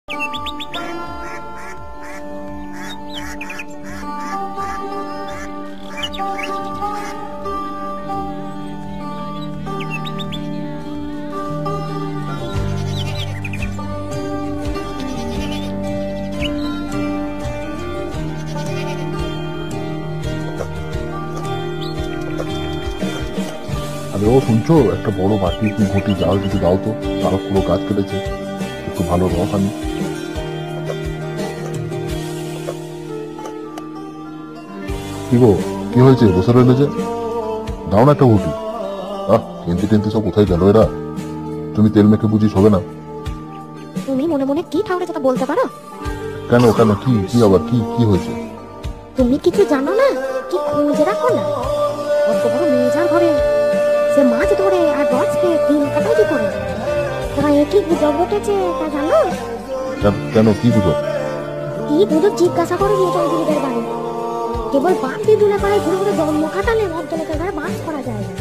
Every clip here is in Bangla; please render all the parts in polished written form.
আরে ও শুনছো, একটা বড় বাটি কি ঘটি জাল যদি দাও তো, তারা পুরো গাছ কেটেছে, একটু ভালো রস আনি। কি গো, কি হয়েছে, বসে রইলে যে? দাও না একটা ঘটি। টেনতে টেনতে সব কোথায় গেল এরা? তুমি তেল মেখে বুঝিস হবে না? তুমি মনে মনে কি ঠাউরে কথা বলতে পারো? কেন কেন, কি কি আবার, কি কি হয়েছে? তুমি কিছু জানো না? কি খুঁজে রাখো না? অত বড় মেজার ঘরে সে মাছ ধরে আর রস খেয়ে দিন কাটায় কি করে? তা একই গুজব উঠেছে, তা জানো? কেন, কি বুঝো? কি গুজব জিজ্ঞাসা করে গিয়ে চৌধুরীদের বাড়ি। কেবল বাদ দিয়ে দূরে পাড়ায় ঘুরে ঘুরে জন্ম খাটালে ভদ্রলোকের ঘরে বাস করা যায় না।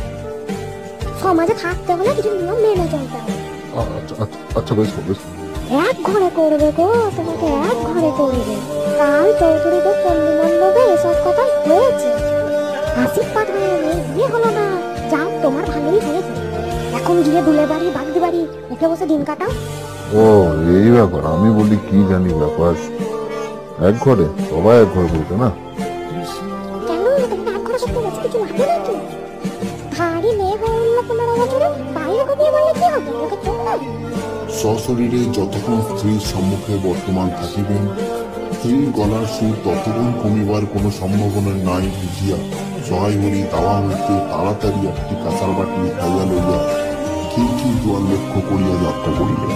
সমাজে থাকতে হলে কিছু নিয়ম মেনে চলতে হবে। আচ্ছা বেশ বেশ। এক ঘরে করবে গো, তোমাকে এক ঘরে করবে। কাল চৌধুরীদের পল্লী মণ্ডপে এসব কথা হয়েছে। আশীর্বাদ হয়ে বিয়ে হলো না, যাও তোমার ভালোই হয়েছে। এখন গিয়ে দুলে বাড়ি বাগদি বাড়ি উঠে বসে দিন কাটাও। ও এই ব্যাপার, আমি বলি কি জানি ব্যাপার। এক ঘরে সবাই এক ঘরে বলতো না? কেন তোমাকে এক ঘরে করতে গেছে, কিছু লাগে নাকি? ভারী মেয়ে হয়ে উঠলো 15 বছরে, বাইরে ঘুমিয়ে বললে কি হবে? ওকে চোখ না। সশরীরে যতক্ষণ স্ত্রীর সম্মুখে বর্তমান থাকিবেন, স্ত্রীর গলার সুর ততক্ষণ কমিবার কোনো সম্ভাবনা নাই বুঝিয়া সহায় হরি দাওয়া হইতে তাড়াতাড়ি একটি কাঁচার বাটি উঠাইয়া লইয়া খিড়কি দুয়ার লক্ষ্য করিয়া যাত্রা করিলেন।